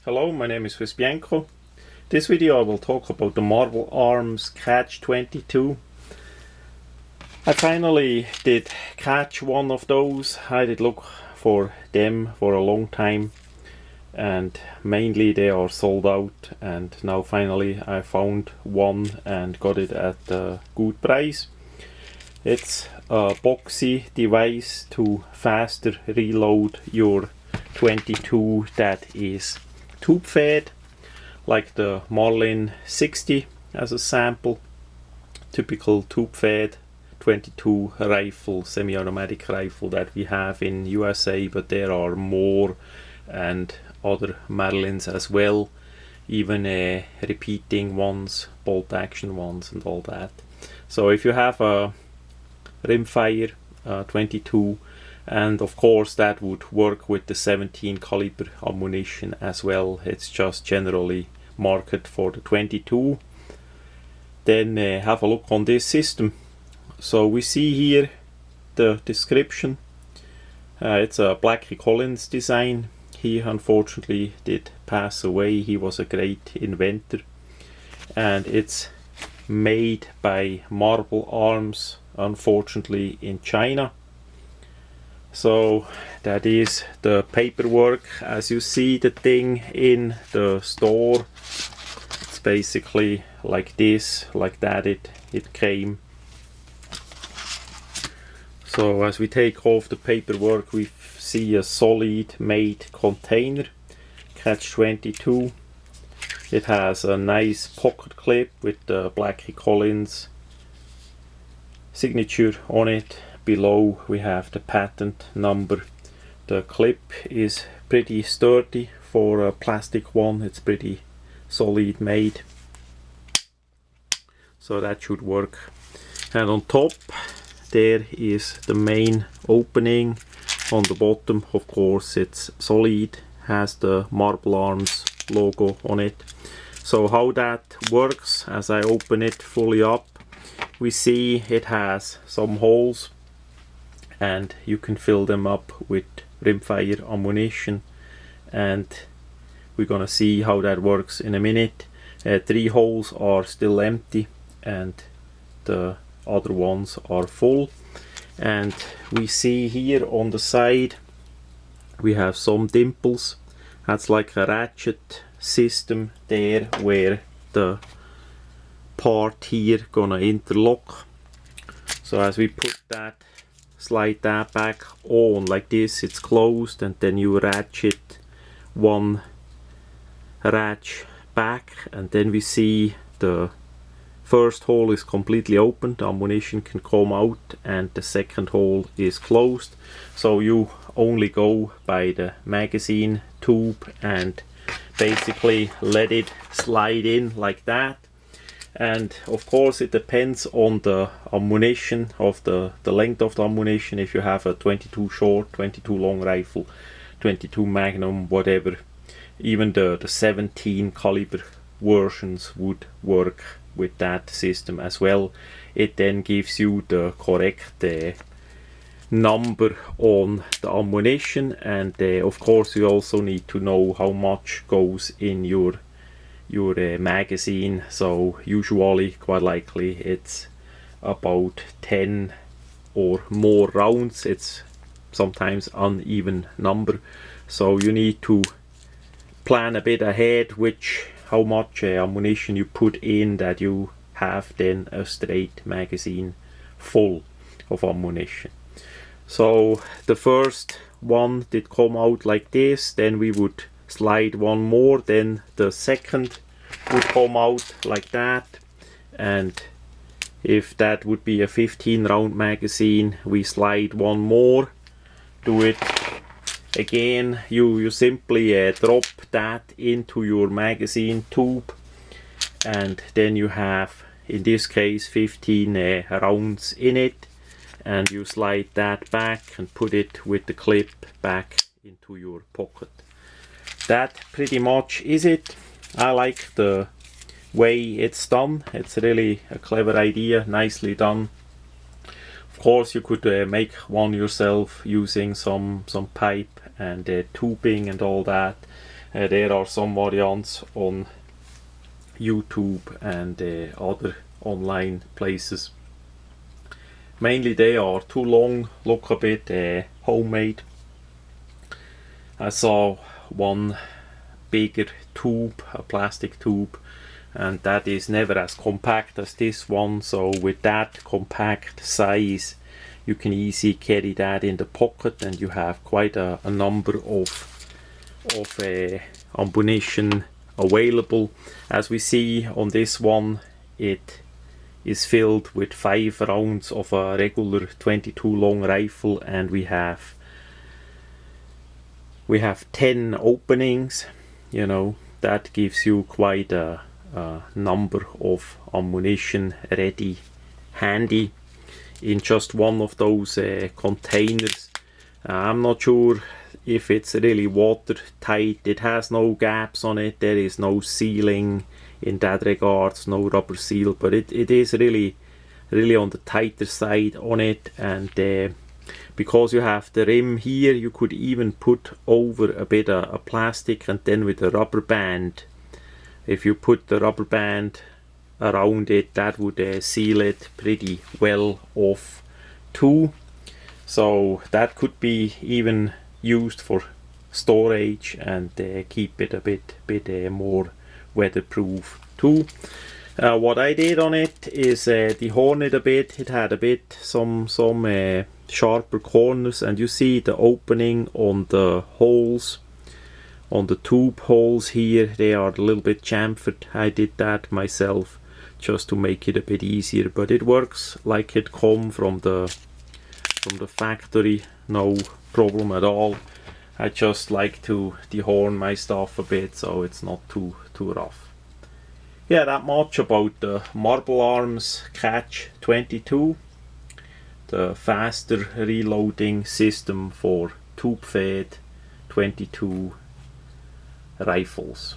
Hello, my name is swissbianco. This video I will talk about the Marble Arms Catch 22. I finally did catch one of those. I did look for them for a long time and mainly they are sold out, and now finally I found one and got it at a good price. It's a boxy device to faster reload your 22 that is tube fed, like the Marlin 60 as a sample, typical tube fed 22 rifle, semi-automatic rifle that we have in USA, but there are more and other Marlins as well, even repeating ones, bolt action ones and all that. So if you have a rimfire 22, and of course that would work with the 17 caliber ammunition as well, it's just generally marketed for the 22, then have a look on this system. So we see here the description. It's a Blackie Collins design. He unfortunately did pass away. He was a great inventor, and it's made by Marble Arms, unfortunately in China. So that is the paperwork. As you see the thing in the store, it's basically like this, like that it came. So as we take off the paperwork, we see a solid made container, Catch 22. It has a nice pocket clip with the Blackie Collins signature on it. Below we have the patent number. The clip is pretty sturdy for a plastic one. It's pretty solid made, so that should work. And on top there is the main opening. On the bottom, of course, it's solid, has the Marble Arms logo on it. So how that works, as I open it fully up, we see it has some holes and you can fill them up with rimfire ammunition, and we're gonna see how that works in a minute. 3 holes are still empty and the other ones are full. And we see here on the side we have some dimples. That's like a ratchet system there where the part here gonna interlock. So as we put that, slide that back on like this, it's closed, and then you ratchet one ratchet back, and then we see the first hole is completely open, the ammunition can come out, and the second hole is closed. So you only go by the magazine tube and basically let it slide in like that. And of course it depends on the ammunition, of the length of the ammunition. If you have a 22 short, 22 long rifle, 22 magnum, whatever, even the 17 caliber versions would work with that system as well. It then gives you the correct number on the ammunition, and of course you also need to know how much goes in your magazine. So usually, quite likely, it's about 10 or more rounds. It's sometimes uneven number, so you need to plan a bit ahead how much ammunition you put in, that you have then a straight magazine full of ammunition. So the first one did come out like this, then we would slide one more, then the second would come out like that, and if that would be a 15 round magazine, we slide one more, do it again. You simply drop that into your magazine tube, and then you have, in this case, 15 rounds in it, and you slide that back and put it with the clip back into your pocket. That pretty much is it. I like the way it's done. It's really a clever idea, nicely done. Of course you could make one yourself using some pipe and tubing and all that, There are some variants on YouTube and other online places. Mainly they are too long, look a bit homemade. I saw one bigger tube, a plastic tube, and that is never as compact as this one, so with that compact size you can easily carry that in the pocket and you have quite a number of ammunition available. As we see on this one, it is filled with 5 rounds of a regular 22 long rifle, and we have 10 openings. You know, that gives you quite a number of ammunition ready handy in just one of those containers. I'm not sure if it's really watertight. It has no gaps on it, there is no sealing in that regards, no rubber seal, but it is really on the tighter side on it. And because you have the rim here, you could even put over a bit of plastic, and then with a rubber band, if you put the rubber band around it, that would seal it pretty well off too. So that could be even used for storage and keep it a bit more weatherproof too. What I did on it is dehorn it a bit. It had a bit some sharper corners, and you see the opening on the holes, on the tube holes here, they are a little bit chamfered. I did that myself just to make it a bit easier, but it works like it come from the factory, no problem at all. I just like to dehorn my stuff a bit so it's not too rough. Yeah, that much about the Marble Arms Catch 22, the faster reloading system for tube fed 22 rifles.